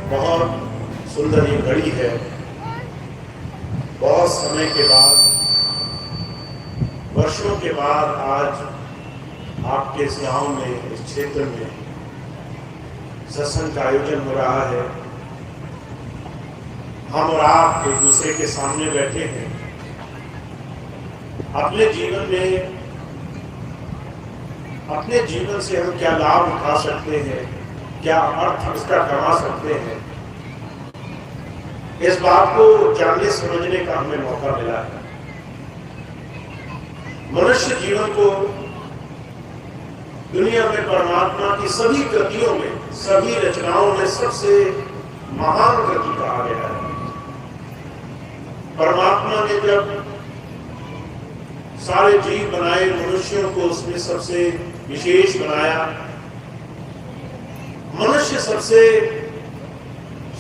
बहुत सुंदर ये घड़ी है। बहुत समय के बाद, वर्षों के बाद आज आपके इस गांव में, इस क्षेत्र में सत्संग का आयोजन हो रहा है। हम और आप एक दूसरे के सामने बैठे हैं। अपने जीवन से हम क्या लाभ उठा सकते हैं, क्या अर्थ इसका कमा सकते हैं, इस बात को जानने समझने का हमें मौका मिला है। मनुष्य जीवन को दुनिया में परमात्मा की सभी कृतियों में, सभी रचनाओं में सबसे महान कृति कहा गया है। परमात्मा ने जब सारे जीव बनाए, मनुष्यों को उसमें सबसे विशेष बनाया। मनुष्य सबसे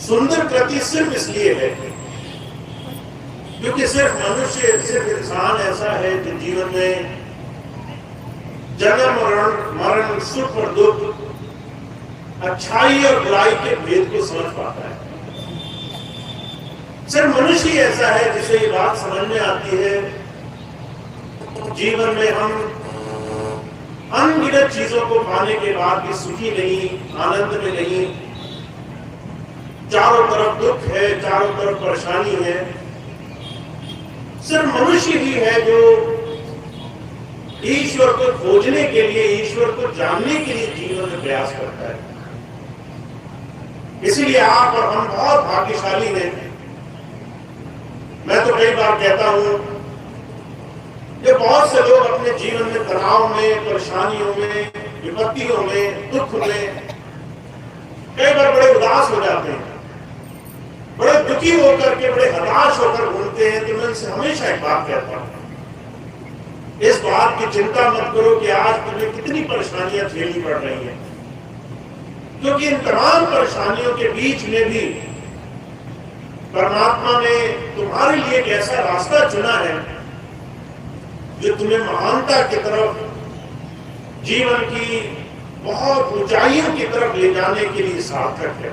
सुंदर कृति सिर्फ इसलिए है क्योंकि सिर्फ मनुष्य, सिर्फ इंसान ऐसा है जो जीवन में जन्म मरण, सुख और दुख, अच्छाई और बुराई के भेद को समझ पाता है। सिर्फ मनुष्य ही ऐसा है जिसे ये बात समझ में आती है जीवन में हम अनगिनत चीजों को पाने के बाद भी सुखी नहीं, आनंद में नहीं। चारों तरफ दुख है, चारों तरफ परेशानी है। सिर्फ मनुष्य ही है जो ईश्वर को खोजने के लिए, ईश्वर को जानने के लिए जीवन में प्रयास करता है। इसीलिए आप और हम बहुत भाग्यशाली हैं। मैं तो कई बार कहता हूं कि बहुत से लोग अपने जीवन में तनाव में, परेशानियों में, विपत्तियों में, दुख में कई बार बड़े उदास हो जाते हैं, बड़े दुखी होकर के, बड़े हताश होकर घूमते हैं। तो मैं इनसे हमेशा एक बात कहता हूं, इस बात की चिंता मत करो कि आज तुम्हें कितनी परेशानियां झेलनी पड़ रही हैं, क्योंकि इन तमाम परेशानियों के बीच में भी परमात्मा ने तुम्हारे लिए एक ऐसा रास्ता चुना है जो तुम्हें महानता की तरफ, जीवन की बहुत ऊंचाइयों की तरफ ले जाने के लिए सार्थक है।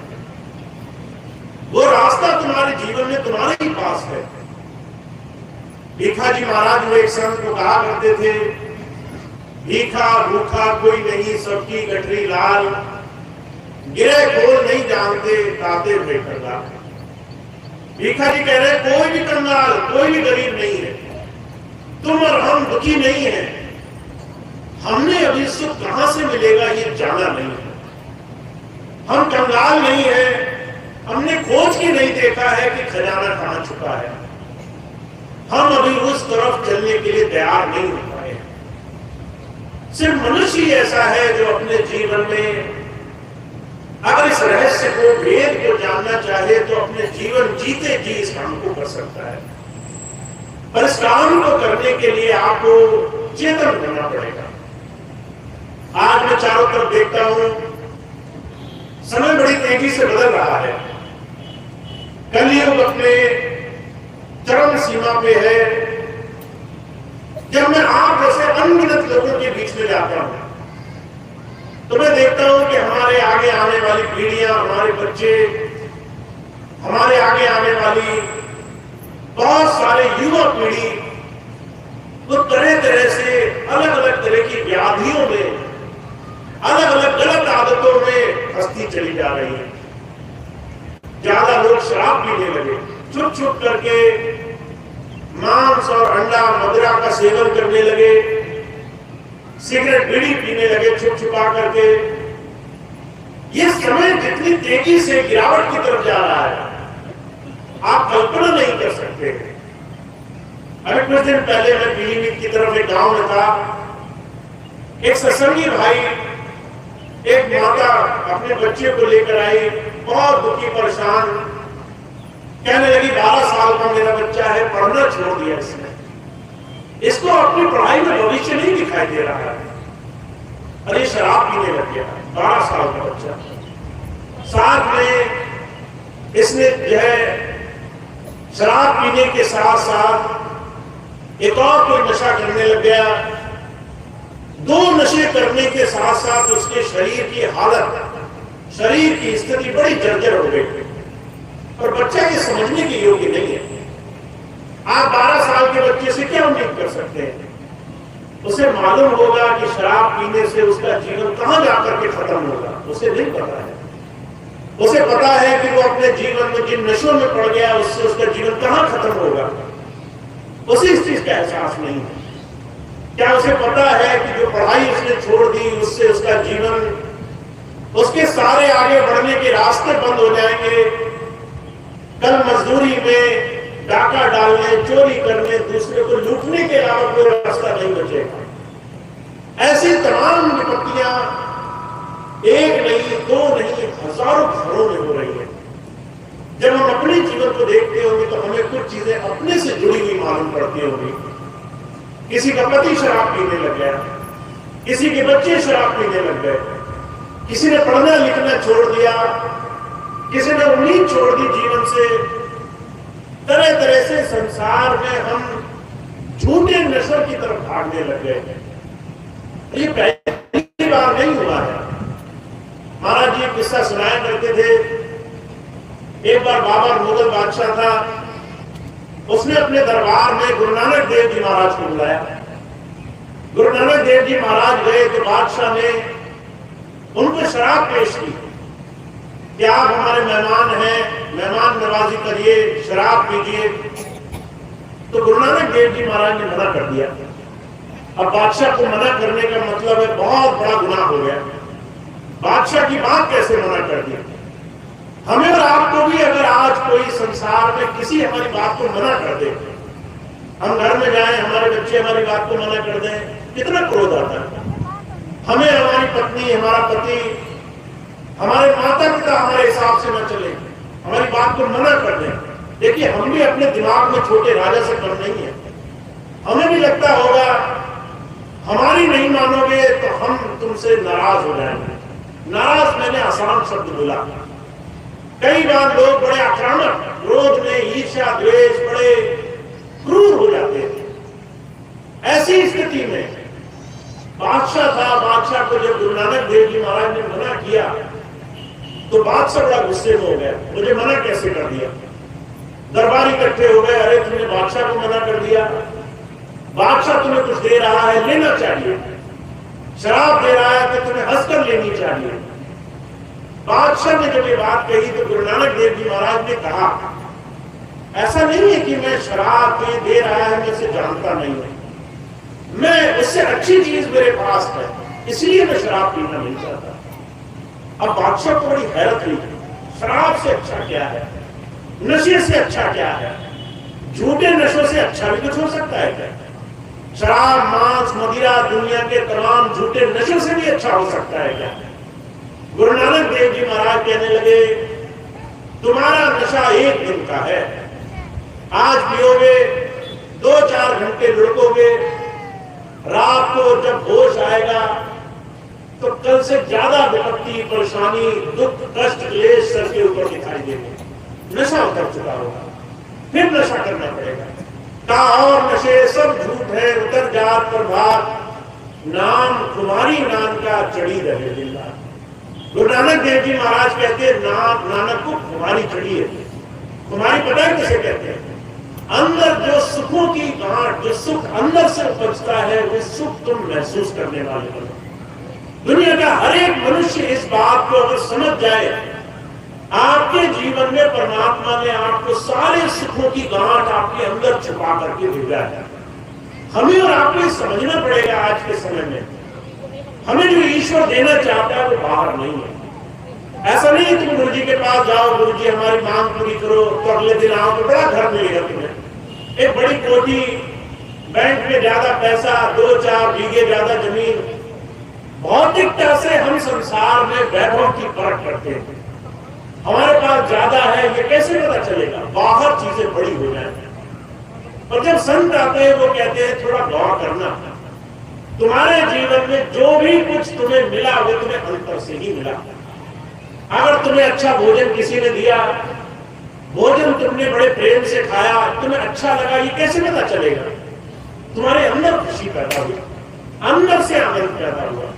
वो रास्ता तुम्हारे जीवन में तुम्हारे ही पास है। भीखा जी महाराज वो एक संत को कहा करते थे, भीखा भूखा कोई नहीं, सबकी गठरी लाल, गिरे खोल नहीं जानते, ताते हुए कंगाल। भीखा जी कह रहे कोई भी कंगाल, कोई भी गरीब नहीं है, तुम और हम दुखी नहीं है। हमने अभी सुख कहां से मिलेगा ये जाना नहीं है। हम कंगाल नहीं है, हमने खोज के नहीं देखा है कि खजाना कहां छुपा है। हम अभी उस तरफ चलने के लिए तैयार नहीं हो पाए। सिर्फ मनुष्य ही ऐसा है जो अपने जीवन में अगर इस रहस्य को, भेद को जानना चाहे तो अपने जीवन जीते जी इस काम को कर सकता है। पर इस काम को करने के लिए आपको चेतन होना पड़ेगा। आज मैं चारों तरफ देखता हूं, समय बड़ी तेजी से बदल रहा है। कलयुग अपने चरम सीमा पे है। जब मैं आप जैसे अनगिनत लोगों के बीच में जाता हूं तो मैं देखता हूं कि हमारे आगे आने वाली पीढ़ियां, हमारे बच्चे, हमारे आगे आने वाली बहुत सारे युवा पीढ़ी वो तरह तरह से, अलग अलग तरह की व्याधियों में, अलग अलग गलत आदतों में फंसती चली जा रही है। ज्यादा लोग शराब पीने लगे, छुप छुप करके मांस और अंडा, मदिरा का सेवन करने लगे, सिगरेट बीड़ी पीने लगे छुप छुपा करके। ये समय जितनी तेजी से गिरावट की तरफ जा रहा है, आप कल्पना नहीं कर सकते। अभी कुछ दिन पहले मैं पीलीभीत की तरफ एक गांव में था। एक सत्संगी भाई, एक माता अपने बच्चे को लेकर आई, बहुत दुखी परेशान, कहने लगी 12 साल का मेरा बच्चा है, पढ़ना छोड़ दिया इसने, इसको अपनी पढ़ाई में भविष्य नहीं दिखाई दे रहा है, अरे शराब पीने लग गया। 12 साल का बच्चा, साथ में इसने जो है शराब पीने के साथ साथ एक और कोई नशा करने लग गया। 2 नशे करने के साथ साथ उसके शरीर की हालत शरीर की स्थिति बड़ी जर्जर हो गई और बच्चा ये समझने के योग्य नहीं है। आप 12 साल के बच्चे से क्या उम्मीद कर सकते हैं? उसे मालूम होगा कि शराब पीने से उसका जीवन कहां जाकर के खत्म होगा, उसे नहीं पता है। उसे पता है कि वो अपने जीवन में जिन नशों में पड़ गया उससे उसका जीवन कहां खत्म होगा, उसे इस चीज का एहसास नहीं है। क्या उसे पता है कि जो पढ़ाई उसने छोड़ दी उससे उसका जीवन, उसके सारे आगे बढ़ने के रास्ते बंद हो जाएंगे। कल मजदूरी में डाका डालने, चोरी करने, दूसरे को लूटने के अलावा कोई रास्ता नहीं बचेगा। ऐसी तमाम विपत्तियां एक नहीं, दो नहीं, हजारों घरों में हो रही है। जब हम अपने जीवन को देखते होंगे तो हमें कुछ चीजें अपने से जुड़ी हुई मालूम पड़ती होंगी। किसी का पति शराब पीने लग गया, किसी के बच्चे शराब पीने लग गए, किसी ने पढ़ना लिखना छोड़ दिया, किसी ने उम्मीद छोड़ दी जीवन से। तरह तरह से संसार में हम झूठे नशों की तरफ भागने लग गए। ये पहली बार नहीं हुआ है। महाराज जी किस्सा सुनाया करते थे। एक बार बाबर मुगल बादशाह था, उसने अपने दरबार में गुरु नानक देव जी महाराज को बुलाया। गुरु नानक देव जी महाराज गए तो बादशाह ने उनको शराब पेश की कि आप हमारे मेहमान हैं, मेहमान नवाजी करिए, शराब पीजिए। तो गुरु नानक देव जी महाराज ने मना कर दिया। अब बादशाह को मना करने का मतलब है बहुत बड़ा गुनाह हो गया। बादशाह की बात कैसे मना कर दिया? हमें और आपको भी अगर आज कोई संसार में किसी हमारी बात को मना कर दे, हम घर में जाएं, हमारे बच्चे हमारी बात को मना कर दें, कितना क्रोध आता है। हमें हमारी पत्नी, हमारा पति, हमारे माता पिता हमारे हिसाब से न चले, हमारी बात को मना कर दें। देखिए, हम भी अपने दिमाग में छोटे राजा से कम नहीं है। हमें भी लगता होगा हमारी नहीं मानोगे तो हम तुमसे नाराज हो जाएंगे। नाराज मैंने आसान शब्द बोला। कई बार लोग बड़े आक्रामक, क्रोध में ईर्ष्या द्वेष, बड़े क्रूर हो जाते हैं। ऐसी स्थिति में बादशाह था, बादशाह को जब गुरु नानक देव जी महाराज ने मना किया तो बादशाह बड़ा गुस्से में हो गया, मुझे मना कैसे कर दिया। दरबार इकट्ठे हो गए, अरे तुमने बादशाह को मना कर दिया, बादशाह तुम्हें कुछ दे रहा है, लेना चाहिए, शराब दे रहा है तो तुम्हें हंसकर लेनी चाहिए। बादशाह ने जब ये बात कही तो गुरु नानक देव जी महाराज ने कहा, ऐसा नहीं है कि मैं शराब दे रहा है, मैं उसे जानता नहीं हूं, मैं उससे अच्छी चीज मेरे पास है, इसलिए मैं शराब पीना नहीं चाहता। अब बादशाह को बड़ी हैरत हुई, शराब से अच्छा क्या है, नशे से अच्छा क्या है, झूठे नशों से अच्छा भी कुछ हो सकता है क्या? शराब, मांस, मदिरा, दुनिया के तमाम झूठे नशों से भी अच्छा हो सकता है क्या? गुरु नानक देव जी महाराज कहने लगे, तुम्हारा नशा एक दिन का है, आज पियोगे, 2-4 घंटे लुढ़कोगे, रात को जब होश आएगा तो कल से ज्यादा विपत्ति, परेशानी, दुख, कष्ट, क्लेश सर के ऊपर दिखाई देंगे। नशा उतर चुका होगा, फिर नशा करना पड़ेगा। का और नशे सब झूठ है, उतर जात पर भात, नाम तुम्हारी नाम का चढ़ी रहे जिंदा। गुरु नानक देव जी महाराज कहते हैं, नानक को खुमारी चढ़ी है। खुमारी पता है किसे कहते हैं? अंदर जो सुखों की गांठ, जो सुख अंदर से उपजता है, वो सुख तुम महसूस करने वाले हो। दुनिया का हर एक मनुष्य इस बात को अगर समझ जाए, आपके जीवन में परमात्मा ने आपको सारे सुखों की गांठ आपके अंदर छुपा करके भेजा है। हमें और आपको समझना पड़ेगा आज के समय में, हमें जो ईश्वर देना चाहता है वो बाहर नहीं है। ऐसा नहीं है तुम गुरु जी के पास जाओ, गुरु जी हमारी मांग पूरी करो, तो अगले दिन आओ तो बड़ा घर मिलेगा तुम्हें, एक बड़ी कोठी, बैंक में ज्यादा पैसा, 2-4 बीघे ज्यादा जमीन। भौतिकता से हम संसार में वैभव की परख करते हैं, हमारे पास ज्यादा है, ये कैसे पता चलेगा? बाहर चीजें बड़ी हो जाएंगी। और जब संत आते हैं वो कहते हैं थोड़ा गौर करना, तुम्हारे जीवन में जो भी कुछ तुम्हें मिला वो तुम्हें अंतर से ही मिला। अगर तुम्हें अच्छा भोजन किसी ने दिया, भोजन तुमने बड़े प्रेम से खाया, तुम्हें अच्छा लगा, ये कैसे पता चलेगा? तुम्हारे अंदर खुशी पैदा हुई, अंदर से आनंद पैदा हुआ।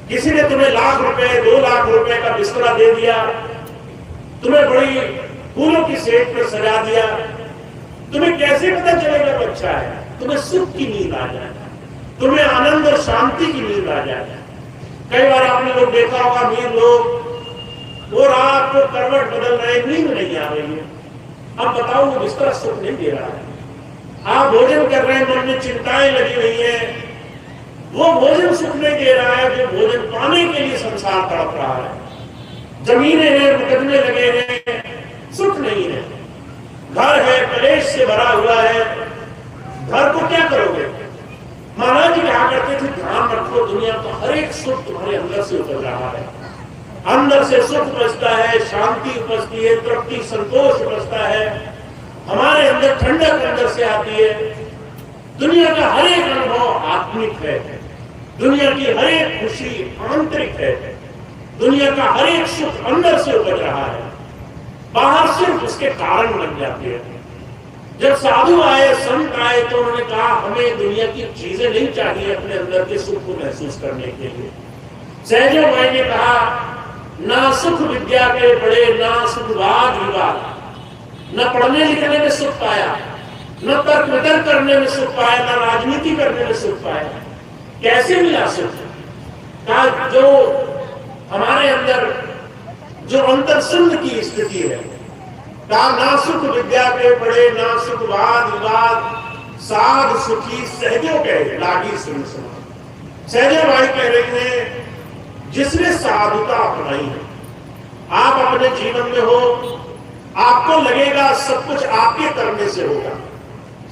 किसी ने तुम्हें लाख रुपए 2 लाख रुपए का बिस्तरा दे दिया, तुम्हें बड़ी फूलों की सेट पर सजा दिया, तुम्हें कैसे पता चलेगा वो अच्छा है? तुम्हें सुख की नींद आ जाए, तुम्हें आनंद और शांति की नींद आ जाए। कई बार आपने लोग देखा होगा, अमीर लोग वो रात को करवट बदल रहे, नींद नहीं आ रही है। अब बताओ वो बिस्तरा सुख नहीं दे रहा है। आप भोजन कर रहे हैं, मन में चिंताएं लगी हुई है, वो भोजन सुख नहीं दे रहा है। जो भोजन पाने के लिए संसार तड़प रहा है, जमीनें हैं, मुकदमे लगे हैं, सुख नहीं है। घर है, कलेश से भरा हुआ है, घर को क्या करोगे? महाराज जी कहा करते थे, ध्यान रखो, दुनिया का हर एक सुख तुम्हारे अंदर से उतर रहा है। अंदर से सुख उपजता है, शांति उपजती है, तृप्ति संतोष उपजता है, हमारे अंदर ठंडक अंदर से आती है। दुनिया का हर एक अनुभव आत्मिक है, दुनिया की हर एक खुशी आंतरिक है, दुनिया का हर एक सुख अंदर से उपज रहा है, बाहर सिर्फ उसके कारण बन जाते हैं। जब साधु आए, संत आए, तो उन्होंने कहा हमें दुनिया की चीजें नहीं चाहिए अपने अंदर के सुख को महसूस करने के लिए। सहजो भाई ने कहा, ना सुख विद्या के पढ़े, ना सुख वाद विवाद, न पढ़ने लिखने में सुख पाया, न तर्क वितर्क करने में सुख पाया, न राजनीति करने में सुख पाया। कैसे मिला सुख? कहा जो हमारे अंदर जो अंतर शून्य की स्थिति है, कहा ना सुख विद्या के पढ़े, ना सुख वाद विवाद, साध सुखी सहजो कहे लागी सुन सुना। सहजो भाई कह रही है, जिसने साधुता अपनाई है, आप अपने जीवन में हो, आपको लगेगा सब कुछ आपके करने से होगा।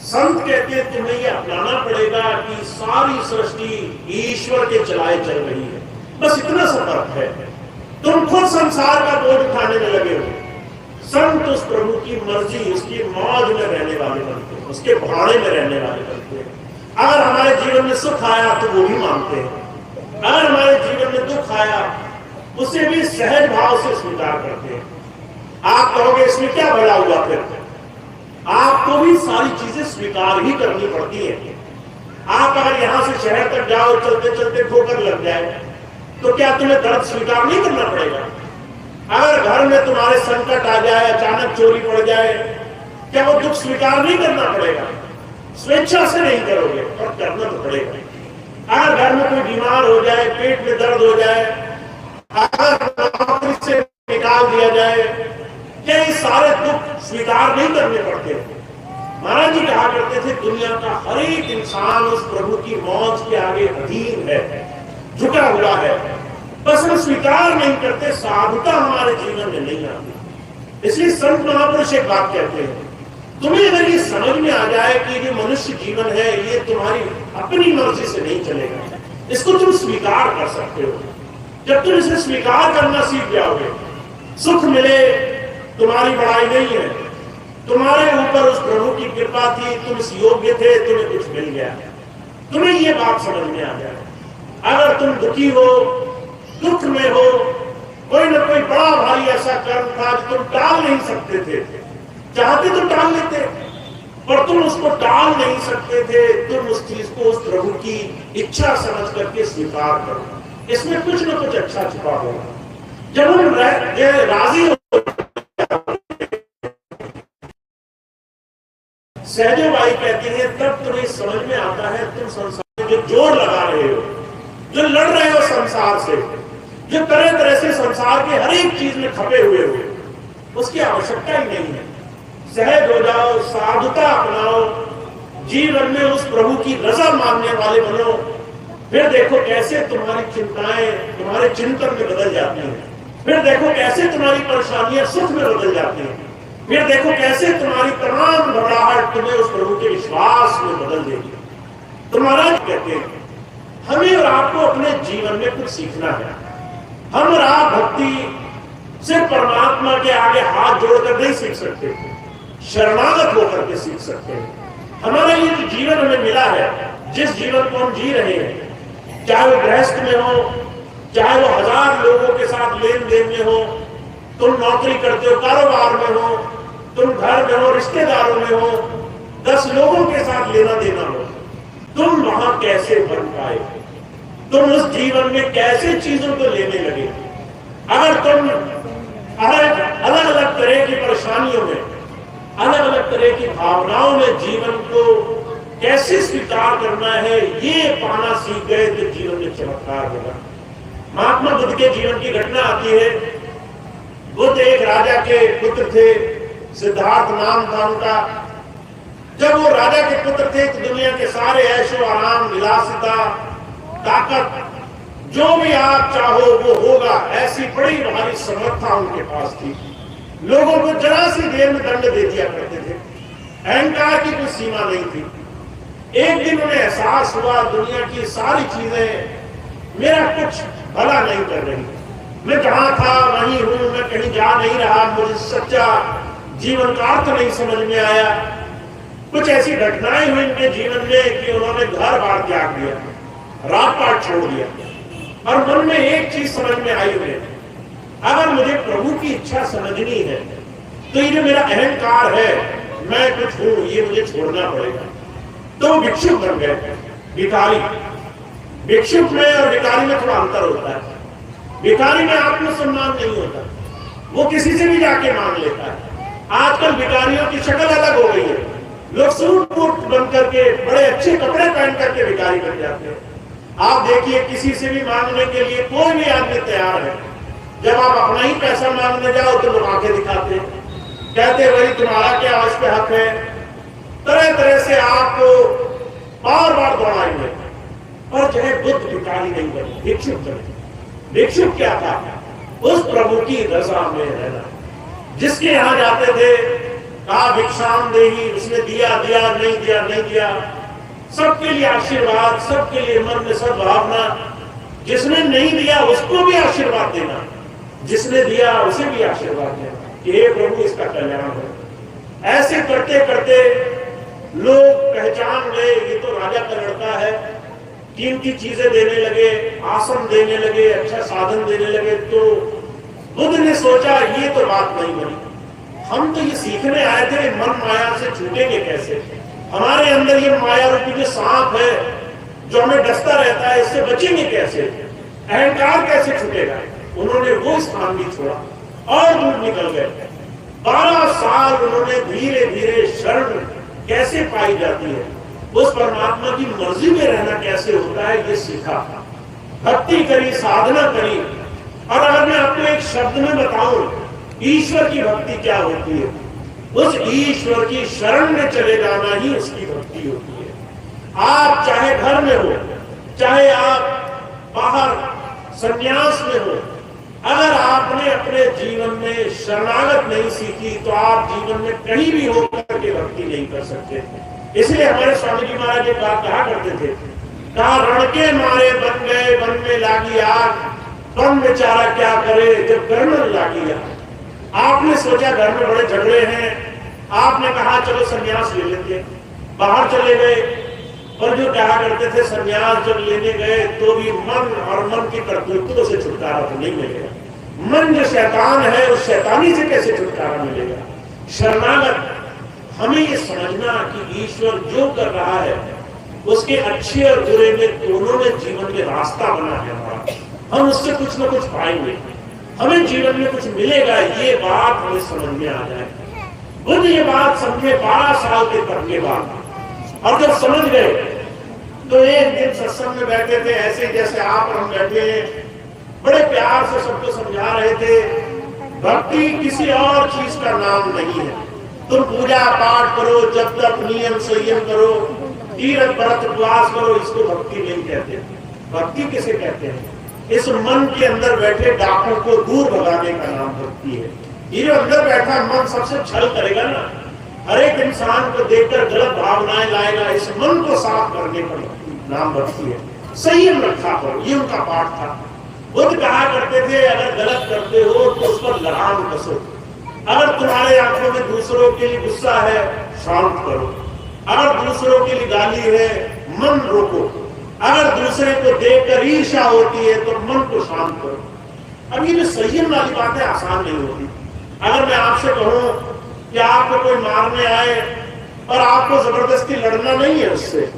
संत कहते हैं तुम्हें यह अपनाना पड़ेगा कि सारी सृष्टि ईश्वर के चलाए चल रही है, बस इतना सा फर्क है। तुम खुद संसार का बोझ उठाने में लगे हो, संत उस प्रभु की मर्जी, उसकी मौज में रहने वाले बनते हैं, उसके भाड़े में रहने वाले बनते हैं। अगर हमारे जीवन में सुख आया तो वो भी मानते हैं, अगर हमारे जीवन में दुख आया उसे भी सहज भाव से स्वीकार करते हैं। आप कहोगे इसमें क्या भला हुआ? फिर आपको भी सारी चीजें स्वीकार ही करनी पड़ती है। आप अगर यहां से शहर तक जाओ, चलते चलते ठोकर लग जाए, तो क्या तुम्हें दर्द स्वीकार नहीं करना पड़ेगा? अगर घर में तुम्हारे संकट आ जाए, अचानक चोरी पड़ जाए, क्या वो दुख स्वीकार नहीं करना पड़ेगा? स्वेच्छा से नहीं करोगे, और करना तो पड़ेगा। अगर घर में कोई बीमार हो जाए, पेट में दर्द हो जाए, अगर नौकरी से निकाल दिया जाए, क्या ये सारे दुख स्वीकार नहीं करने पड़ते? महाराज जी कहा करते थे, दुनिया का हर एक इंसान उस प्रभु की मौज के आगे अधीन है, झुका हुआ है, बस हम स्वीकार नहीं करते। साधुता हमारे जीवन में नहीं आती। इसलिए संत महापुरुष एक बात कहते हैं, तुम्हें अगर ये समझ में आ जाए कि ये मनुष्य जीवन है, ये तुम्हारी अपनी मर्जी से नहीं चलेगा, इसको तुम स्वीकार कर सकते हो। जब तुम इसे स्वीकार करना सीख जाओगे, सुख मिले तुम्हारी बड़ाई नहीं है, तुम्हारे ऊपर उस प्रभु की कृपा थी, तुम इस योग्य थे, तुम्हें कुछ मिल गया, तुम्हें ये बात समझ में आ जाए। अगर तुम दुखी हो, दुख में हो, कोई ना कोई बड़ा भारी ऐसा कर्म था जो तुम टाल नहीं सकते थे, चाहते तो टाल लेते, पर तुम उसको टाल नहीं सकते थे, तुम उस चीज को उस प्रभु की इच्छा समझ करके स्वीकार करो। इसमें कुछ ना कुछ अच्छा छुपा होगा। जब हम राजी हो, सहजो भाई कहती है, तब तुम्हें समझ में आता है तुम संसार में जो जोर लगा रहे हो, जो लड़ रहे हो संसार से, जो तरह तरह से संसार के हर एक चीज में खपे हुए हो, उसकी आवश्यकता ही नहीं है। सहज हो जाओ, साधुता अपनाओ, जीवन में उस प्रभु की रजा मानने वाले बनो, फिर देखो कैसे तुम्हारी चिंताएं तुम्हारे चिंतन में बदल जाती हैं, फिर देखो कैसे तुम्हारी परेशानियां सुख में बदल जाती हैं, फिर देखो कैसे तुम्हारी तमाम घबराहट तुम्हें उस प्रभु के विश्वास में बदल देगी। तो महाराज कहते हैं, हमें और आपको अपने जीवन में कुछ सीखना है। हम और आप भक्ति सिर्फ परमात्मा के आगे हाथ जोड़कर नहीं सीख सकते, शरणागत होकर के सीख सकते हैं। हमारा ये जो जीवन हमें मिला है, जिस जीवन को हम जी रहे हैं, चाहे वो गृहस्थ में हो, चाहे वो 1000 लोगों के साथ लेन देन में हो, तुम नौकरी करते हो, कारोबार में हो, तुम घर में हो, रिश्तेदारों में हो, 10 लोगों के साथ लेना देना हो, तुम वहां कैसे बन पाए? तुम उस जीवन में कैसे चीजों को लेने लगे। अगर तुम अलग अलग तरह की परेशानियों में, अलग अलग तरह की भावनाओं में जीवन को कैसे स्वीकार करना है ये पाना सीख गए तो जीवन में चमत्कार होगा। महात्मा बुद्ध के जीवन की घटना आती है। बुद्ध एक राजा के पुत्र थे, सिद्धार्थ नाम था उनका। जब वो राजा के पुत्र थे तो दुनिया के सारे ऐशो आराम, विलासिता, ताकत, जो भी आप चाहो वो होगा, ऐसी बड़ी भारी समर्था उनके पास थी। लोगों को जरा सी देर में दंड दे दिया करते थे। अहंकार की कोई सीमा नहीं थी। एक दिन उन्हें एहसास हुआ दुनिया की सारी चीजें मेरा कुछ भला नहीं कर रही। मैं जहां था वहीं हूं, मैं कहीं जा नहीं रहा, मुझे सच्चा जीवन का अर्थ नहीं समझ में आया। कुछ ऐसी घटनाएं हुई इनके जीवन में कि उन्होंने घर बार त्याग दिया, रात पाट छोड़ दिया और मन में एक चीज समझ में आई उन्हें, अगर मुझे प्रभु की इच्छा समझनी है तो ये जो मेरा अहंकार है, मैं कुछ हूं, ये मुझे छोड़ना पड़ेगा। तो भिक्षुक बन गए, भिखारी। भिक्षुक में और भिखारी में थोड़ा अंतर होता है। भिखारी में आत्मसम्मान नहीं होता, वो किसी से भी जाके मांग लेता है। आजकल भिखारियों की शक्ल अलग हो गई है। लोग सूट बूट बन करके, बड़े अच्छे कपड़े पहन करके भिखारी बन जाते हैं। आप देखिए किसी से भी मांगने के लिए कोई भी आदमी तैयार है। जब आप अपना ही पैसा मांगने जाओ तो लोग आंखें दिखाते हैं, कहते भाई तुम्हारा क्या इस पे हक है। तरह तरह से आपको बार बार दौड़ाएंगे। और चाहे बुद्ध भिखारी नहीं बने, भिक्षुक बने। भिक्षुक क्या था? उस प्रभु की रजा में रहना। जिसके यहां जाते थे, कहा भिक्षाम देही, उसने दिया दिया, नहीं दिया नहीं दिया, सबके लिए आशीर्वाद, सबके लिए मन में सद्भावना। जिसने नहीं दिया उसको भी आशीर्वाद देना, जिसने दिया उसे भी आशीर्वाद देना कि हे प्रभु इसका कल्याण हो। ऐसे करते करते लोग पहचान गए ये तो राजा का लड़का है। कीमती चीजें देने लगे, आसन देने लगे, अच्छा साधन देने लगे। तो बुद्ध ने सोचा ये तो बात नहीं बनी। हम तो ये सीखने आए थे मन माया से छूटेंगे कैसे। हमारे अंदर ये माया रूपी जो सांप है जो हमें डसता रहता है, इससे बचेंगे कैसे, अहंकार कैसे छूटेगा। उन्होंने वो स्थान भी छोड़ा और दूर निकल गए। 12 साल उन्होंने धीरे धीरे शरण कैसे पाई जाती है, उस परमात्मा की मर्जी में रहना कैसे होता है, ये सीखा। भक्ति करी, साधना करी। और अगर मैं आपको एक शब्द में बताऊं ईश्वर की भक्ति क्या होती है, उस ईश्वर की शरण में चले जाना ही उसकी भक्ति होती है। आप चाहे घर में हो, चाहे आप बाहर संन्यास में हो, अगर आपने अपने जीवन में शरणागत नहीं सीखी तो आप जीवन में कहीं भी होकर के भक्ति नहीं कर सकते। इसलिए हमारे स्वामी जी महाराज एक बात कहा करते थे, कहा रण के मारे बन गए, वन में लागी आग, वन बेचारा क्या करे जब घर में लागी आग। आपने सोचा घर में बड़े झगड़े हैं, आपने कहा चलो संन्यास ले लेते, बाहर चले गए। और जो कहा करते थे संन्यास जब लेने गए तो भी मन और मन की करतूतों से छुटकारा तो नहीं मिलेगा। मन जो शैतान है उस शैतानी से कैसे छुटकारा मिलेगा। शरणागत हमें ये समझना कि ईश्वर जो कर रहा है उसके अच्छे और बुरे में दोनों में जीवन में रास्ता बना है हमारा। हम उससे कुछ ना कुछ पाएंगे, हमें जीवन में कुछ मिलेगा, ये बात हमें समझ में आ जाए। बुद्ध ये बात समझे 12 साल के तप के बाद। और जब समझ गए तो एक दिन सत्संग में बैठे थे, ऐसे जैसे आप और हम बैठे हैं, बड़े प्यार से सबको समझा रहे थे भक्ति किसी और चीज का नाम नहीं है। तुम पूजा पाठ करो, जब तक नियम संयम करो, तीर्थ व्रत उपवास करो, इसको भक्ति नहीं कहते। भक्ति किसे कहते हैं? इस मन के अंदर बैठे डाकू को दूर भगाने का नाम भक्ति है। ये जो अंदर बैठा मन सबसे छल करेगा ना, हर एक इंसान को देखकर गलत भावनाएं लाएगा, इस मन को साफ करने का नाम भक्ति है। संयम रखा करो, ये उनका पाठ था। बुद्ध कहा करते थे अगर गलत करते हो तो उस पर लगाम कसो। अगर तुम्हारे आंखों में दूसरों के लिए गुस्सा है, शांत करो। अगर दूसरों के लिए गाली है, मन रोको। अगर दूसरे को देखकर ईर्ष्या होती है तो मन को शांत करो। अब ये जो संयम वाली बातें आसान नहीं होती। अगर मैं आपसे कहूं कि आपको कोई मारने आए और आपको जबरदस्ती लड़ना नहीं है, उससे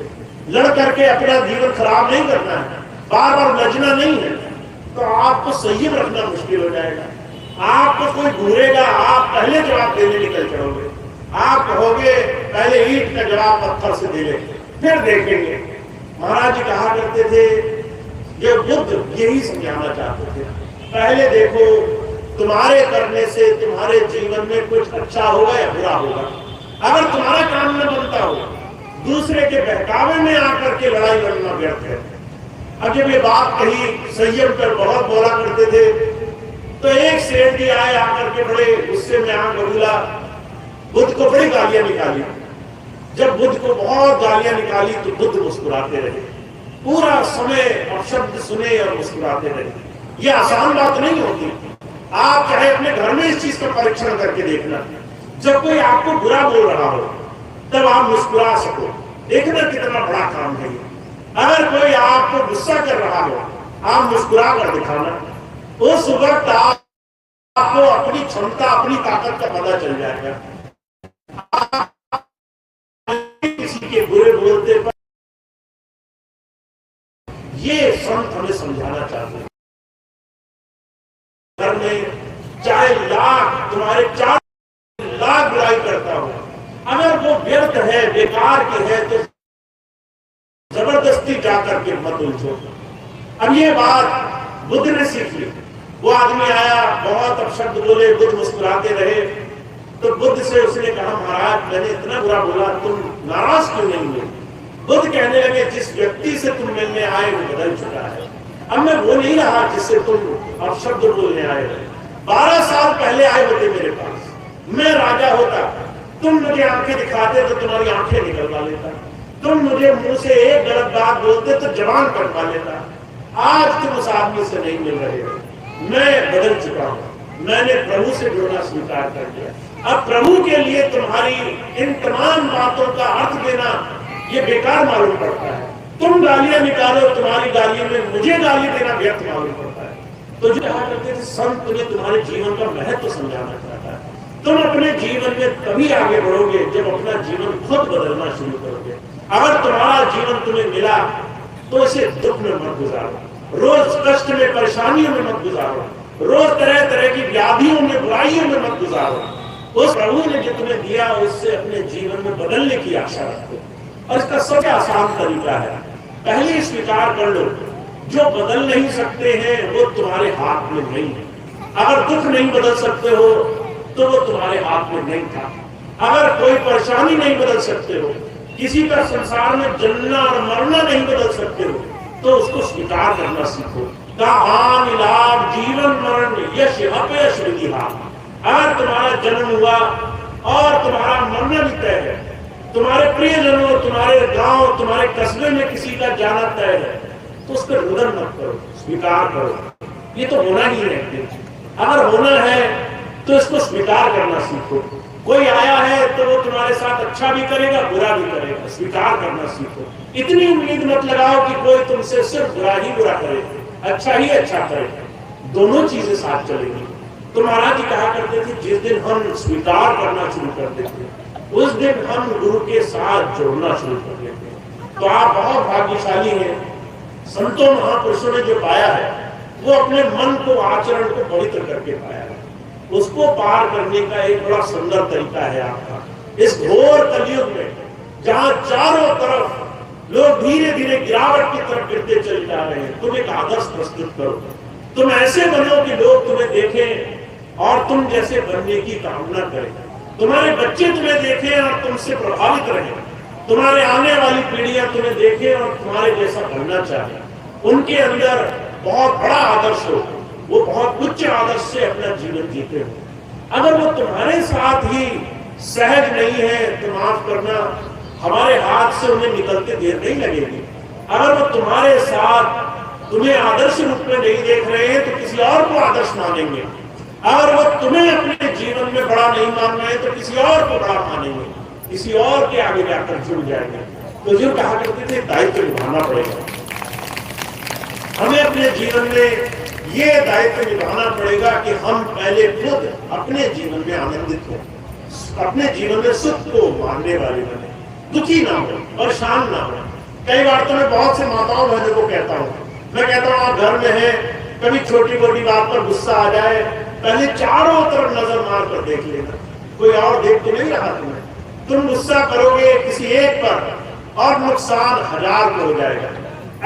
लड़ करके अपना जीवन खराब नहीं करना है, बार बार लजना नहीं है, तो आपको संयम रखना मुश्किल हो जाएगा। आपको कोई घूरेगा, आप पहले जवाब देने निकल चढ़ोगे। आप कहोगे पहले ईंट का जवाब पत्थर से दे लेंगे, फिर देखेंगे। महाराज जी कहा करते थे, ये बुद्ध यही समझाना चाहते थे, पहले देखो तुम्हारे करने से तुम्हारे जीवन में कुछ अच्छा होगा या बुरा होगा। अगर तुम्हारा काम न बनता हो, दूसरे के बहकावे में आकर के लड़ाई लड़ना व्यर्थ है। अब जब ये बात कही, संयम पर बहुत बोला करते थे, तो एक सेठ जी आए, आकर के बड़े गुस्से में आंख बदला, बुद्ध को बड़ी गालियां निकाली। जब बुद्ध को बहुत गालियां निकाली तो बुद्ध मुस्कुराते रहे, पूरा समय अपशब्द सुने और मुस्कुराते रहे। ये आसान बात नहीं होती। आप चाहे अपने घर में इस चीज का परीक्षण करके देखना, जब कोई आपको बुरा बोल रहा हो तब आप मुस्कुरा सको, देखना कितना बड़ा काम है। अगर कोई आपको गुस्सा कर रहा हो, आप मुस्कुरा कर दिखाना, उस वक्त आपको अपनी क्षमता, अपनी ताकत का पता चल जाएगा। किसी के बुरे बोलते पर ये संत हमें समझाना चाहते हैं। घर में चाहे लाख तुम्हारे 4 लाख बुराई करता हो, अगर वो व्यर्थ है, बेकार की है, तो जबरदस्ती जाकर के मत उलझो। अब ये बात बुद्ध ने सीख ली। वो आदमी आया, बहुत अपशब्द बोले, बुद्ध मुस्कुराते रहे। तो बुद्ध से उसने कहा, महाराज मैंने इतना बुरा बोला, तुम नाराज क्यों नहीं हुए? बुद्ध कहने लगे, जिस व्यक्ति से तुम मिलने आए वो बदल चुका है। अब मैं वो नहीं रहा जिससे तुम अपशब्द बोलने आए हो। 12 साल पहले आए होते मेरे पास, मैं राजा होता, तुम मुझे आंखें दिखाते तो तुम्हारी आंखें निकलवा लेता, तुम मुझे मुंह से एक गलत बात बोलते तो जबान कटवा लेता। आज तुम उस आदमी से नहीं मिल रहे हो, मैं बदल चुका हूं, मैंने प्रभु से जुड़ना स्वीकार कर लिया। अब प्रभु के लिए तुम्हारी इन तमाम बातों का अर्थ देना ये बेकार मालूम पड़ता है। तुम गालियां निकालो, तुम्हारी गालियों में मुझे गाली देना व्यर्थ मालूम पड़ता है। तो जो कहा करते थे, संत तुम्हें तुम्हारे जीवन का महत्व समझाना चाहता है। तुम अपने जीवन में तभी आगे बढ़ोगे जब अपना जीवन खुद बदलना शुरू करोगे। अगर तुम्हारा जीवन तुम्हें मिला तो इसे दुख में मत गुजारो, रोज कष्ट में, परेशानियों में मत गुजारो, रोज तरह तरह की व्याधियों में, बुराइयों में मत गुजारो। उस प्रभु ने जो तुम्हें दिया उससे अपने जीवन में बदलने की आशा रखो। और इसका सबसे आसान तरीका है, पहले स्वीकार कर लो, जो बदल नहीं सकते हैं वो तुम्हारे हाथ में नहीं है। अगर दुख नहीं बदल सकते हो तो वो तुम्हारे हाथ में नहीं था। अगर कोई परेशानी नहीं बदल सकते हो, किसी का संसार में जन्मना और मरना नहीं बदल सकते हो, तो उसको स्वीकार करना सीखो। का हानि लाभ जीवन मरण यश अपयश विधिहा। अगर तुम्हारा जन्म हुआ और तुम्हारा मरना भी तय है, तुम्हारे प्रियजनों, तुम्हारे गांव, तुम्हारे कस्बे में किसी का जाना तय है, तो उस पर रुदन मत करो, स्वीकार करो, ये तो होना ही है। अगर होना है तो इसको स्वीकार करना सीखो। कोई आया है तो वो तुम्हारे साथ अच्छा भी करेगा, बुरा भी करेगा, स्वीकार करना सीखो। इतनी उम्मीद मत लगाओ कि कोई तुमसे सिर्फ बुरा ही बुरा करे, अच्छा ही अच्छा करे, दोनों चीजें साथ चलेंगी। तो महाराज जी कहा करते थे, जिस दिन हम स्वीकार करना शुरू कर देते उस दिन हम गुरु के साथ जुड़ना शुरू कर देते हैं। तो आप बहुत भाग्यशाली हैं। संतों महापुरुषों ने जो पाया है वो अपने मन को, आचरण को पवित्र करके पाया है। उसको पार करने का एक बड़ा सुंदर तरीका है आपका। इस घोर कलयुग में जहां चारों तरफ लोग धीरे धीरे गिरावट की तरफ गिरते चले जा रहे हैं, तुम एक आदर्श प्रस्तुत करो। तुम ऐसे बनो कि लोग तुम्हें देखें और तुम जैसे बनने की कामना करें। तुम्हारे बच्चे तुम्हें देखें और तुमसे प्रभावित रहें। तुम्हारे आने वाली पीढ़ियां तुम्हें देखें और तुम्हारे जैसा बनना चाहे। उनके अंदर बहुत बड़ा आदर्श हो, वो बहुत उच्च आदर्श से अपना जीवन जीते हो। अगर वो तुम्हारे साथ ही सहज नहीं है तो माफ करना, हमारे हाथ से उन्हें निकलते देर नहीं लगेगी। अगर वो तुम्हारे साथ तुम्हें आदर्श रूप में नहीं देख रहे हैं तो किसी और को आदर्श मानेंगे। अगर वो तुम्हें अपने जीवन में बड़ा नहीं मान रहे तो किसी और को बड़ा मानेंगे, किसी और के आगे जाकर जुड़ जाएंगे। तो जो कहा करते थे, दायित्व निभाना पड़ेगा। हमें अपने जीवन में ये दायित्व निभाना पड़ेगा कि हम पहले खुद अपने जीवन में आनंदित हो, अपने जीवन में सुख को मानने वाले बने, दुखी ना हो, परेशान ना हो। कई बार तो मैं बहुत से माताओं बहनों को कहता हूँ, मैं कहता हूँ आप घर में हैं, कभी छोटी मोटी बात पर गुस्सा आ जाए, पहले चारों तरफ नजर मार कर देख लेना, कोई और देख तो नहीं रहा तुम्हें। तुम गुस्सा करोगे किसी एक पर और नुकसान 1000 को हो जाएगा।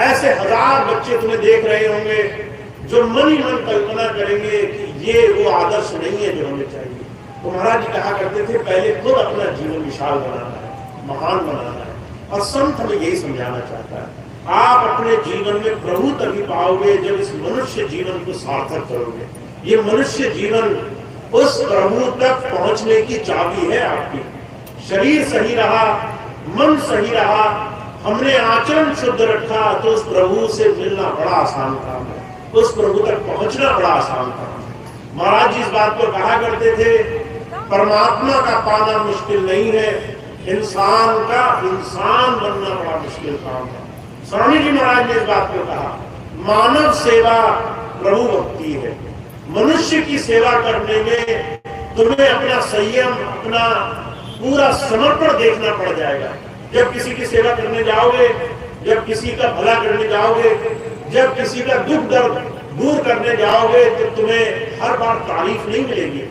ऐसे 1000 बच्चे तुम्हें देख रहे होंगे जो मन ही मन कल्पना करेंगे कि ये वो आदर्श नहीं है जो हमें चाहिए। तो महाराज जी कहा करते थे पहले खुद अपना जीवन विशाल बनाना है, महान बनाना है। और संत हमें यही समझाना चाहता है, आप अपने जीवन में प्रभु तभी पाओगे जब इस मनुष्य जीवन को सार्थक करोगे। ये मनुष्य जीवन उस प्रभु तक पहुंचने की चाबी है आपकी। शरीर सही रहा, मन सही रहा, हमने आचरण शुद्ध रखा तो उस प्रभु से मिलना बड़ा आसान काम है, उस प्रभु तक पहुंचना बड़ा आसान काम है। महाराज जी इस बात को कहा करते थे, परमात्मा का पाना मुश्किल नहीं है, इंसान का इंसान बनना बड़ा मुश्किल काम है। स्वामी जी महाराज ने इस बात को कहा, मानव सेवा प्रभु भक्ति है। मनुष्य की सेवा करने में तुम्हें अपना संयम, अपना पूरा समर्पण देखना पड़ जाएगा। जब किसी की सेवा करने जाओगे, जब किसी का भला करने जाओगे, जब किसी का दुख दर्द दूर करने जाओगे, तो तुम्हें हर बार तारीफ नहीं मिलेगी,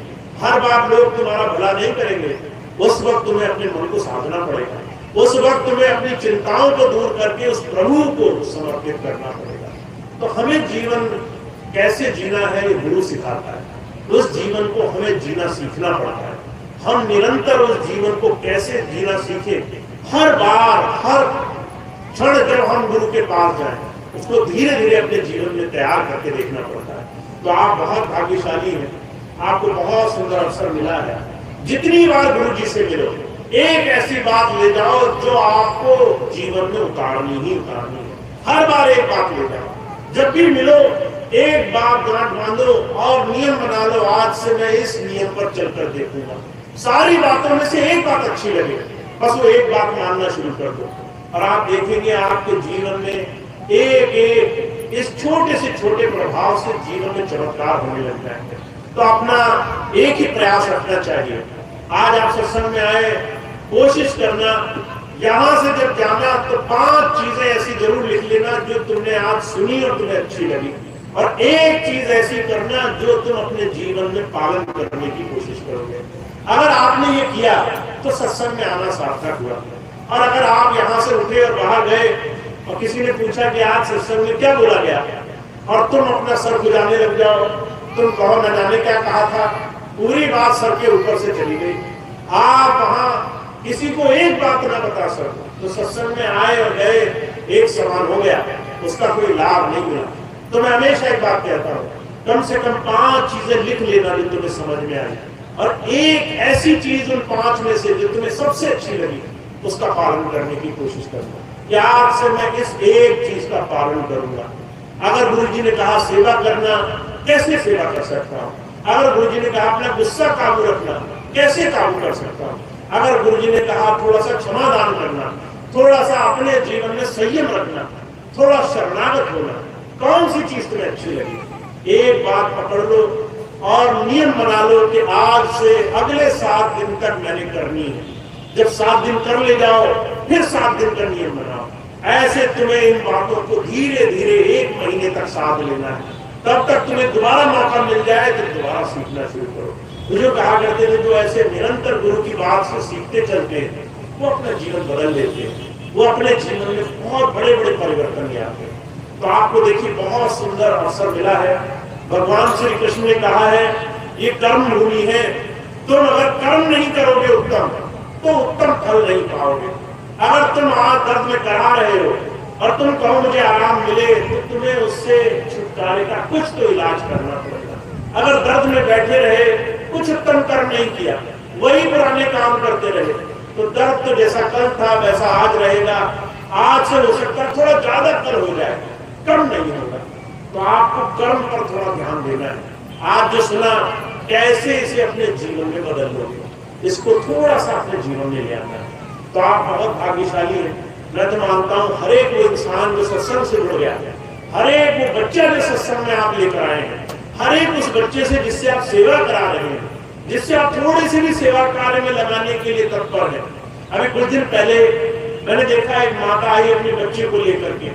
हर बार लोग तुम्हारा भला नहीं करेंगे। उस वक्त तुम्हें अपने मन को साधना पड़ेगा, उस वक्त तुम्हें अपनी चिंताओं को दूर करके उस प्रभु को समर्पित करना पड़ेगा। तो हमें जीवन कैसे जीना है ये गुरु सिखाता है, उस जीवन को हमें जीना सीखना पड़ता है। हम निरंतर उस जीवन को कैसे जीना सीखे, हर बार हर क्षण जब हम गुरु के पास जाएं, उसको धीरे धीरे अपने जीवन में तैयार करके देखना पड़ता है। तो आप बहुत भाग्यशाली हैं, आपको बहुत सुंदर अवसर मिला है। जितनी बार गुरु जी से मिलो, एक ऐसी बात ले जाओ जो आपको जीवन में उतारनी ही उतारनी है। हर बार एक बात ले जाओ, जब भी मिलो एक बात गांठ बांधो और नियम बना लो, आज से मैं इस नियम पर चलकर देखूंगा। सारी बातों में से एक बात अच्छी लगे, बस वो एक बात मानना शुरू कर दो, और आप देखेंगे आपके जीवन में एक एक इस छोटे से छोटे प्रभाव से जीवन में चमत्कार होने लग जाएंगे। तो अपना एक ही प्रयास रखना चाहिए। आज आप सत्संग में आए, कोशिश करना यहां से जब जाना तो 5 चीजें ऐसी जरूर लिख लेना जो तुमने आज सुनी और तुम्हें अच्छी लगी, और एक चीज ऐसी करना जो तुम अपने जीवन में पालन करने की कोशिश करोगे। अगर आपने ये किया तो सत्संग में आना सार्थक हुआ। और अगर आप यहाँ से उठे और बाहर गए और किसी ने पूछा कि आज सत्संग में क्या बोला गया, और तुम अपना सर खुजाने लग जाओ, तुम कहो न जाने क्या कहा था, पूरी बात सर के ऊपर से चली गई, आप वहां किसी को एक बात ना बता सको, तो सत्संग में आए और गए एक समान हो गया, उसका कोई लाभ नहीं मिला। तो मैं हमेशा एक बात कहता हूँ, कम से कम 5 चीजें लिख लेना जो तुम्हें समझ में आई, और एक ऐसी चीज उन 5 में से जो तुम्हें सबसे अच्छी लगी उसका पालन करने की कोशिश करना कि आज से मैं इस एक चीज का पालन करूंगा। अगर गुरु जी ने कहा सेवा करना, कैसे सेवा कर सकता हूँ? अगर गुरु जी ने कहा अपना गुस्सा काबू रखना, कैसे काबू कर सकता हूँ? अगर गुरु जी ने कहा थोड़ा सा क्षमादान करना, थोड़ा सा अपने जीवन में संयम रखना, थोड़ा शरणागत होना, कौन सी चीज तुम्हें अच्छी लगी? एक बात पकड़ लो और नियम बना लो कि आज से अगले 7 दिन तक मैंने करनी है। जब 7 दिन कर ले जाओ, फिर 7 दिन का नियम बनाओ। ऐसे तुम्हें इन बातों को धीरे धीरे 1 महीने तक साध लेना है। तब तक तुम्हें दोबारा मौका मिल जाए तो दोबारा सीखना शुरू करो। जो कहा करते थे, जो ऐसे निरंतर गुरु की बात से सीखते चलते हैं वो अपना जीवन बदल लेते हैं, वो अपने जीवन में बहुत बड़े बड़े परिवर्तन ले आते हैं। तो आपको देखिए बहुत सुंदर अवसर मिला है। भगवान श्री कृष्ण ने कहा है ये कर्म भूमि है, तुम अगर कर्म नहीं करोगे उत्तम तो उत्तम फल नहीं पाओगे। अगर तुम आज दर्द में करा रहे हो और तुम कहो मुझे आराम मिले, तो तुम्हें उससे छुटकारे का कुछ तो इलाज करना पड़ेगा। अगर दर्द में बैठे रहे, कुछ उत्तम कर्म नहीं किया, वही पुराने काम करते रहे, तो दर्द तो जैसा कल था वैसा आज रहेगा। आज से हो सकता है थोड़ा ज्यादा कल हो जाए, कम नहीं होगा। तो आपको कर्म पर थोड़ा ध्यान देना है। आज जो सुना कैसे इसे अपने जीवन में बदल लोगे, इसको थोड़ा सा अपने जीवन में ले आना है। तो आप बहुत भाग्यशाली हैं। मैं तो मानता हूँ हर एक वो इंसान जो सत्संग से जुड़ गया है, हर एक वो बच्चा जो सत्संग में आप लेकर आए हैं, हर एक उस बच्चे से जिससे आप सेवा करा रहे हैं, जिससे आप थोड़ी सी भी सेवा कार्य में लगाने के लिए तत्पर है। अभी कुछ दिन पहले मैंने देखा एक माता आई अपने बच्चे को लेकर के,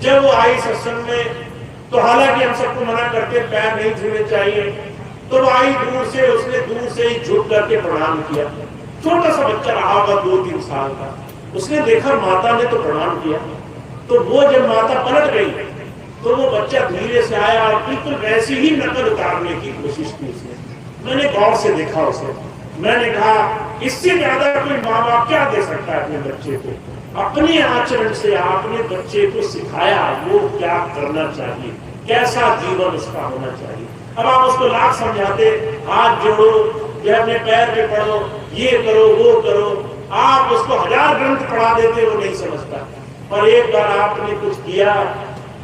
जब वो आई सत्संग में तो हालांकि हम सबको मना करते पैर नहीं छूने चाहिए, तो वो आई दूर से, उसने दूर से ही झुक करके प्रणाम किया। छोटा सा बच्चा रहा होगा 2-3 साल का, उसने देखा माता ने तो प्रणाम किया, तो वो जब माता पलट गई तो वो बच्चा धीरे से आया और बिल्कुल वैसी ही नकल उतारने की कोशिश की उसने। मैंने गौर से देखा उसे, मैंने कहा इससे ज्यादा कोई माँ बाप क्या दे सकता है अपने बच्चे को। अपने आचरण से आपने बच्चे को सिखाया वो क्या करना चाहिए, कैसा जीवन उसका होना चाहिए। अब आप उसको लाख समझाते, हाथ जोड़ो, ये अपने पैर पे पड़ो, ये करो वो करो, आप उसको 1000 ग्रंथ पढ़ा देते, वो नहीं समझता। और एक बार आपने कुछ किया,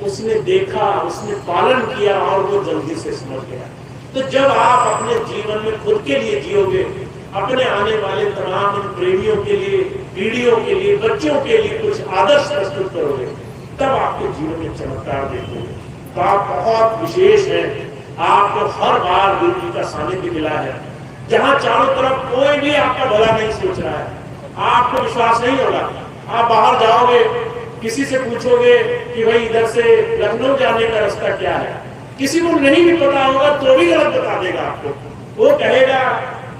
उसने देखा, उसने पालन किया और वो जल्दी से समझ गया। तो जब आप अपने जीवन में खुद के लिए जियोगे, अपने आने वाले तमाम प्रेमियों के लिए, पीढ़ियों के लिए, बच्चों के लिए कुछ आदर्श प्रस्तुत करोगे, तब आपके जीवन में चमत्कार देखोगे। तो आप बहुत विशेष हैं, आपको हर बार गुरु जी का सानिध्य मिला है, जहां चारों तरफ कोई भी आपका भला नहीं सोच रहा है। आपको विश्वास नहीं होगा, आप बाहर जाओगे, किसी से पूछोगे कि भाई इधर से लखनऊ जाने का रास्ता क्या है, किसी को नहीं भी पता होगा तो भी गलत बता देगा आपको। वो कहेगा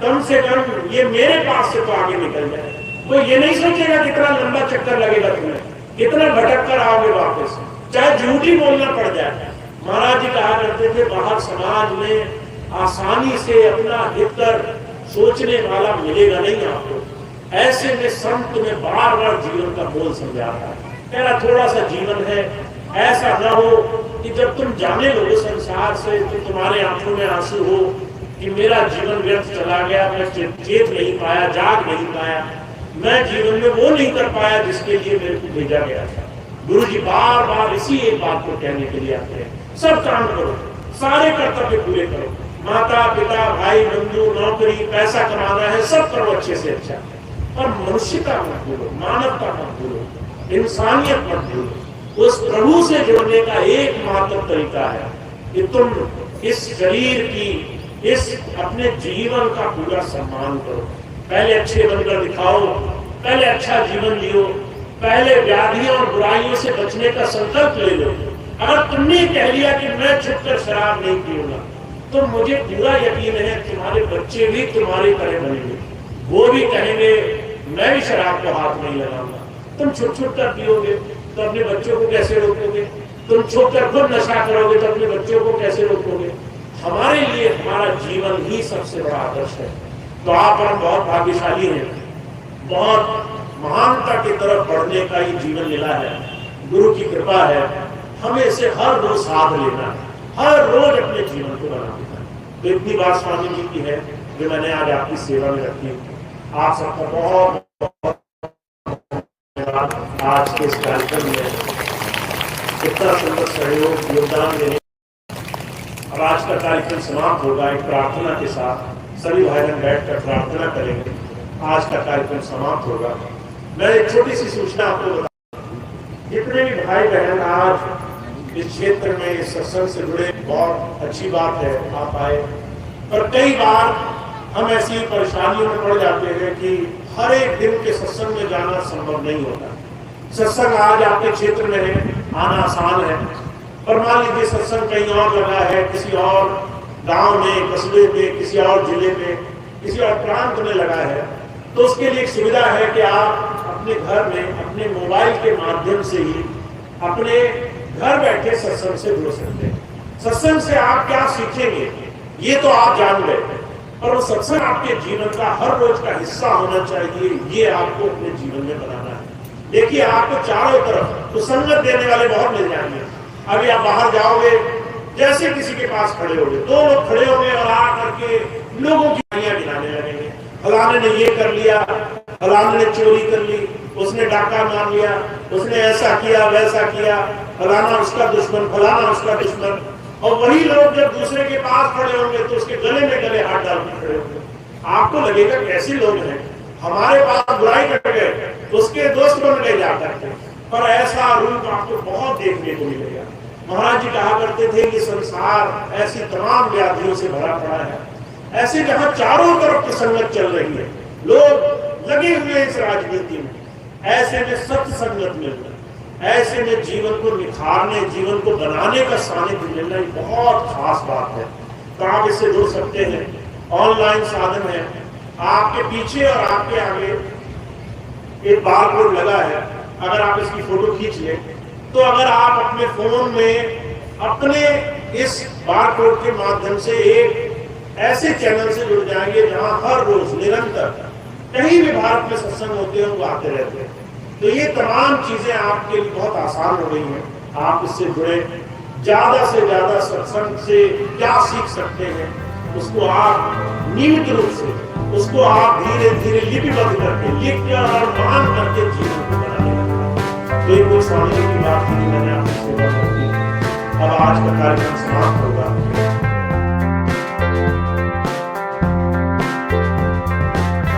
कम से कम ये मेरे पास से तो आगे निकल जाए। वो ये नहीं सोचेगा कितना लंबा चक्कर लगेगा तुम्हें, कितना भटक कर आओगे वापस, चाहे झूठ ही बोलना पड़ जाए। महाराज जी कहा करते थे, बाहर समाज में आसानी से अपना हित कर सोचने वाला मिलेगा नहीं आपको। ऐसे में संत में बार बार जीवन का मोल समझाता है, कह रहा थोड़ा सा जीवन है, ऐसा ना हो कि जब तुम जाने लोगे संसार से तो तुम्हारे आंखों में आंसू हो कि मेरा जीवन व्यर्थ चला गया, मैं चेत नहीं पाया, जाग नहीं पाया, मैं जीवन में वो नहीं कर पाया जिसके लिए मेरे को भेजा गया था। गुरु जी बार बार इसी एक बात को कहने के लिए आते हैं, सब काम करो, सारे कर्तव्य पूरे करो, माता पिता भाई बंधु नौकरी पैसा कमाना है सब करो अच्छे से अच्छा, और मनुष्यता मत भूलो, मानवता मत भूलो, इंसानियत मत भूलो। उस प्रभु से जुड़ने का एकमात्र तरीका है कि तुम इस शरीर की, इस अपने जीवन का पूरा सम्मान करो। पहले अच्छे बनकर दिखाओ, पहले अच्छा जीवन जियो, पहले व्याधियों और बुराइयों से बचने का संकल्प ले लो। अगर तुमने कह लिया कि मैं छुपकर शराब नहीं पीऊंगा, तो मुझे पूरा यकीन है तुम्हारे बच्चे भी तुम्हारी तरह बनेंगे, वो भी कहेंगे मैं भी शराब को हाथ नहीं लगाऊंगा। तुम छुप छुप कर पियोगे तो अपने बच्चों को कैसे रोकोगे? तुम छुप कर खुद नशा करोगे तो अपने बच्चों को कैसे रोकोगे? हमारे लिए हमारा जीवन ही सबसे बड़ा आदर्श है। तो आप हम बहुत भाग्यशाली हैं, बहुत महानता की तरफ बढ़ने का ये जीवन मिला है, गुरु की कृपा है। हमें इसे हर रोज साथ लेना है, हर रोज अपने जीवन को बनाना है। तो इतनी बात स्वामी जी की है जो मैंने आज आपकी सेवा में रखी। आप सबका बहुत आज के इस कार्यक्रम में इतना सुंदर सहयोग योगदान देने। अब आज का कार्यक्रम समाप्त होगा एक प्रार्थना के साथ, सभी भाई बहन बैठकर प्रार्थना करेंगे। आज का कार्यक्रम समाप्त होगा। मैं एक छोटी सी सूचना आपको बता, जितने भी भाई बहन आज इस क्षेत्र में इस सत्संग से जुड़े, बहुत अच्छी बात है आप आए, पर कई बार हम ऐसी परेशानियों में पड़ जाते हैं कि हर एक दिन के सत्संग में जाना संभव नहीं होता। सत्संग आज आपके क्षेत्र में है, आना आसान है, पर मान लीजिए सत्संग कहीं और लगा है, किसी और गांव में, कस्बे में, किसी और जिले में, किसी और प्रांत में लगा है, तो उसके लिए एक सुविधा है कि आप अपने घर में अपने मोबाइल के माध्यम से ही अपने घर बैठे सत्संग से जुड़ सकते हैं। सत्संग से आप क्या सीखेंगे ये तो आप जान गए, पर वो सत्संग आपके जीवन का हर रोज का हिस्सा होना चाहिए, ये आपको अपने जीवन में बनाना है। देखिए आपको चारों तरफ तो संगत देने वाले बहुत मिल जाएंगे। अभी आप बाहर जाओगे, जैसे किसी के पास खड़े होंगे, दो लोग खड़े होंगे और आ करके लोगों की गालियां गिनाने लगेंगे, फलाने ने ये कर लिया, फलाने ने चोरी कर ली, उसने डाका मार लिया, उसने ऐसा किया वैसा किया, फलाना उसका दुश्मन, फलाना उसका दुश्मन। और वही लोग जब दूसरे के पास खड़े होंगे तो उसके गले में गले हाथ डाल के खड़े होंगे। आपको लगेगा कैसे लोग हैं, हमारे पास बुराई कर गए, उसके दोस्त बन गए जाकर के। पर ऐसा रूप आपको बहुत देखने को मिलेगा। महाराज जी कहा करते थे कि संसार ऐसी तमाम व्याधियों से भरा पड़ा है, ऐसे जहां चारों तरफ की संगत चल रही है, लोग लगे हुए इस राजनीति में, ऐसे में सत्य संगत मिलना, ऐसे में जीवन को निखारने, जीवन को बनाने का सानिध्य मिलना एक बहुत खास बात है। तो आप इससे जुड़ सकते हैं, ऑनलाइन साधन है, आपके पीछे और आपके आगे एक बारकोड लगा है। अगर आप इसकी फोटो खींच लें तो अगर आप अपने फोन में अपने इस बारकोड के माध्यम से एक ऐसे चैनल से जुड़ जाएंगे जहां हर रोज निरंतर कहीं भी भारत में सत्संग होते हैं, वो आते रहते हैं। तो ये तमाम चीजें आपके लिए बहुत आसान हो गई हैं। आप इससे जुड़े, ज्यादा से ज्यादा सत्संग से क्या सीख सकते हैं उसको आप नियमित रूप से, उसको आप धीरे धीरे लिपिबद्ध करके, लिख कर और मान करके जीवन को बनाने लगेंगे। तो ये कुछ स्वामी जी की बात थी, मैंने आपकी सेवा कर दी। अब आज का कार्यक्रम समाप्त होगा।